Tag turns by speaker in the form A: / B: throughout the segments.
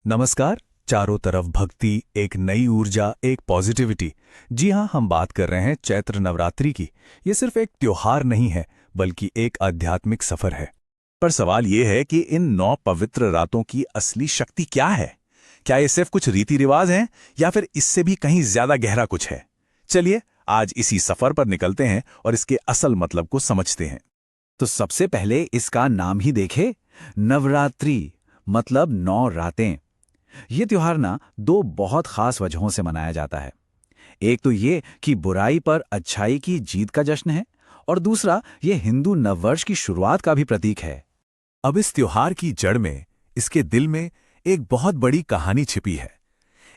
A: नमस्कार। चारों तरफ भक्ति, एक नई ऊर्जा, एक पॉजिटिविटी। जी हाँ, हम बात कर रहे हैं चैत्र नवरात्रि की। ये सिर्फ एक त्योहार नहीं है, बल्कि एक आध्यात्मिक सफर है। पर सवाल ये है कि इन 9 पवित्र रातों की असली शक्ति क्या है? क्या ये सिर्फ कुछ रीति रिवाज हैं या फिर इससे भी कहीं ज्यादा गहरा कुछ है? चलिए आज इसी सफर पर निकलते हैं और इसके असल मतलब को समझते हैं।
B: तो सबसे पहले इसका नाम ही देखे, नवरात्रि मतलब 9 रातें। ये त्योहार ना दो बहुत खास वजहों से मनाया जाता है। एक तो ये कि बुराई पर अच्छाई की जीत का जश्न है, और दूसरा ये हिंदू नववर्ष की शुरुआत का भी प्रतीक है।
A: अब इस त्योहार की जड़ में, इसके दिल में एक बहुत बड़ी कहानी छिपी है।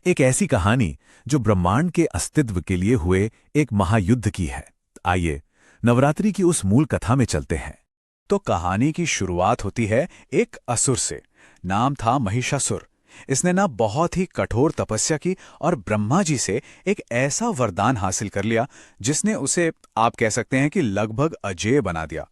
A: एक ऐसी कहानी जो ब्रह्मांड के अस्तित्व के लिए हुए एक महायुद्ध की है। आइए नवरात्रि की उस मूल कथा में चलते हैं।
B: तो कहानी की शुरुआत होती है एक असुर से। नाम था महिषासुर। इसने ना बहुत ही कठोर तपस्या की और ब्रह्मा जी से एक ऐसा वरदान हासिल कर लिया जिसने उसे, आप कह सकते हैं कि लगभग अजेय बना दिया।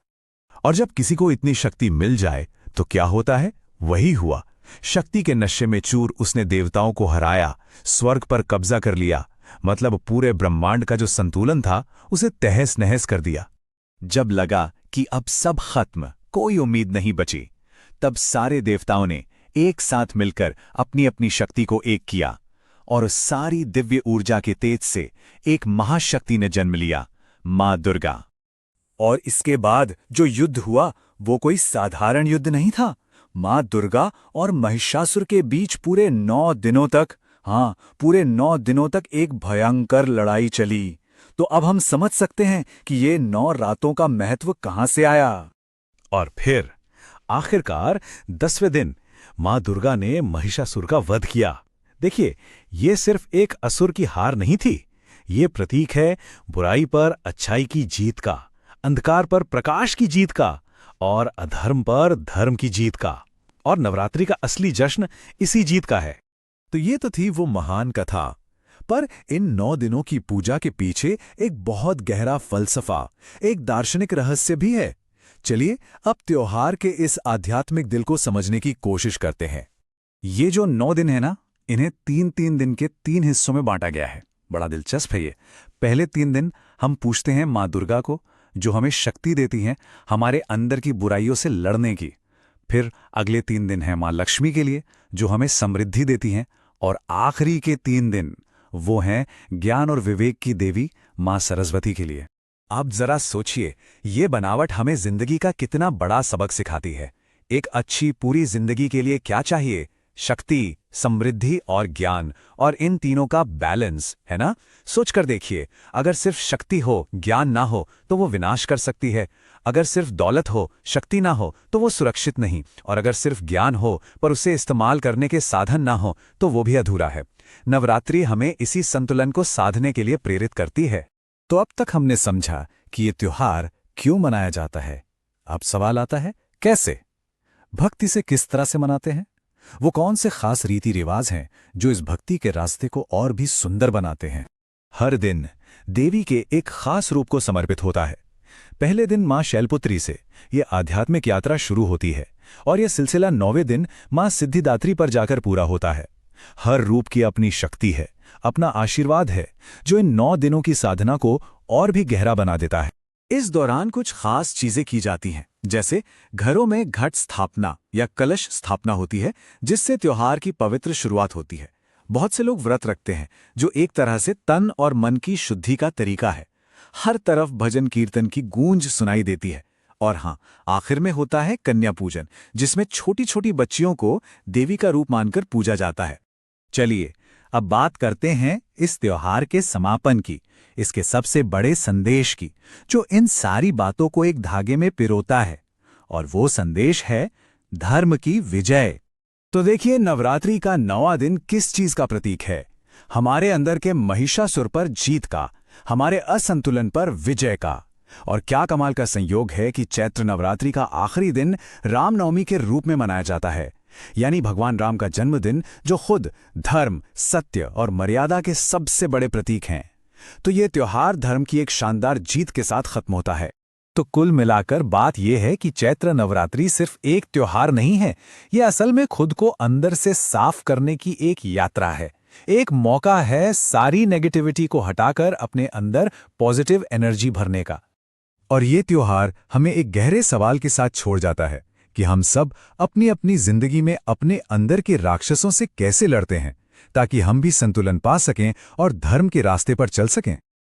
A: और जब किसी को इतनी शक्ति मिल जाए तो क्या होता है? वही हुआ। शक्ति के नशे में चूर उसने देवताओं को हराया, स्वर्ग पर कब्जा कर लिया। मतलब पूरे ब्रह्मांड का जो संतुलन था उसे तहस नहस कर दिया।
B: जब लगा कि अब सब खत्म, कोई उम्मीद नहीं बची, तब सारे देवताओं ने एक साथ मिलकर अपनी अपनी शक्ति को एक किया, और उस सारी दिव्य ऊर्जा के तेज से एक महाशक्ति ने जन्म लिया, मां दुर्गा। और इसके बाद जो युद्ध हुआ वो कोई साधारण युद्ध नहीं था। मां दुर्गा और महिषासुर के बीच पूरे 9 दिनों तक, हाँ, पूरे 9 दिनों तक एक भयंकर लड़ाई चली। तो अब हम समझ सकते हैं कि ये 9 रातों का महत्व कहां से आया।
A: और फिर आखिरकार 10वें दिन मां दुर्गा ने महिषासुर का वध किया। देखिए, ये सिर्फ एक असुर की हार नहीं थी। ये प्रतीक है बुराई पर अच्छाई की जीत का, अंधकार पर प्रकाश की जीत का, और अधर्म पर धर्म की जीत का। और नवरात्रि का असली जश्न इसी जीत का है। तो ये तो थी वो महान कथा। पर इन 9 दिनों की पूजा के पीछे एक बहुत गहरा फलसफा, एक दार्शनिक रहस्य भी है। चलिए अब त्योहार के इस आध्यात्मिक दिल को समझने की कोशिश करते हैं।
B: ये जो 9 दिन है ना, इन्हें 3-3 दिन के 3 हिस्सों में बांटा गया है। बड़ा दिलचस्प है ये। पहले 3 दिन हम पूछते हैं मां दुर्गा को, जो हमें शक्ति देती हैं हमारे अंदर की बुराइयों से लड़ने की। फिर अगले 3 दिन हैं मां लक्ष्मी के लिए, जो हमें समृद्धि देती हैं। और आखिरी के 3 दिन वो हैं ज्ञान और विवेक की देवी मां सरस्वती के लिए। आप जरा सोचिए, ये बनावट हमें जिंदगी का कितना बड़ा सबक सिखाती है। एक अच्छी पूरी जिंदगी के लिए क्या चाहिए? शक्ति, समृद्धि और ज्ञान, और इन तीनों का बैलेंस, है ना? सोच कर देखिए, अगर सिर्फ शक्ति हो, ज्ञान ना हो तो वो विनाश कर सकती है। अगर सिर्फ दौलत हो, शक्ति ना हो तो वो सुरक्षित नहीं। और अगर सिर्फ ज्ञान हो पर उसे इस्तेमाल करने के साधन ना हो तो वो भी अधूरा है। नवरात्रि हमें इसी संतुलन को साधने के लिए प्रेरित करती है। तो अब तक हमने समझा कि ये त्योहार क्यों मनाया जाता है। अब सवाल आता है, कैसे? भक्ति से किस तरह से मनाते हैं? वो कौन से खास रीति रिवाज हैं जो इस भक्ति के रास्ते को और भी सुंदर बनाते हैं? हर दिन देवी के एक खास रूप को समर्पित होता है। पहले दिन मां शैलपुत्री से ये आध्यात्मिक यात्रा शुरू होती है, और यह सिलसिला 9वें दिन मां सिद्धिदात्री पर जाकर पूरा होता है। हर रूप की अपनी शक्ति है, अपना आशीर्वाद है, जो इन 9 दिनों की साधना को और भी गहरा बना देता है। इस दौरान कुछ खास चीजें की जाती हैं, जैसे घरों में घट स्थापना या कलश स्थापना होती है, जिससे त्योहार की पवित्र शुरुआत होती है। बहुत से लोग व्रत रखते हैं, जो एक तरह से तन और मन की शुद्धि का तरीका है। हर तरफ भजन कीर्तन की गूंज सुनाई देती है। और हाँ, आखिर में होता है कन्या पूजन, जिसमें छोटी छोटी बच्चियों को देवी का रूप मानकर पूजा जाता है। चलिए अब बात करते हैं इस त्योहार के समापन की, इसके सबसे बड़े संदेश की, जो इन सारी बातों को एक धागे में पिरोता है। और वो संदेश है धर्म की विजय। तो देखिए, नवरात्रि का 9वां दिन किस चीज का प्रतीक है? हमारे अंदर के महिषासुर पर जीत का, हमारे असंतुलन पर विजय का। और क्या कमाल का संयोग है कि चैत्र नवरात्रि का आखिरी दिन रामनवमी के रूप में मनाया जाता है, यानी भगवान राम का जन्मदिन, जो खुद धर्म, सत्य और मर्यादा के सबसे बड़े प्रतीक हैं। तो ये त्योहार धर्म की एक शानदार जीत के साथ खत्म होता है। तो कुल मिलाकर बात यह है कि चैत्र नवरात्रि सिर्फ एक त्योहार नहीं है, ये असल में खुद को अंदर से साफ करने की एक यात्रा है। एक मौका है सारी नेगेटिविटी को हटाकर अपने अंदर पॉजिटिव एनर्जी भरने का। और ये त्योहार हमें एक गहरे सवाल के साथ छोड़ जाता है कि हम सब अपनी अपनी जिंदगी में अपने अंदर के राक्षसों से कैसे लड़ते हैं, ताकि हम भी संतुलन पा सकें और धर्म के रास्ते पर चल सकें।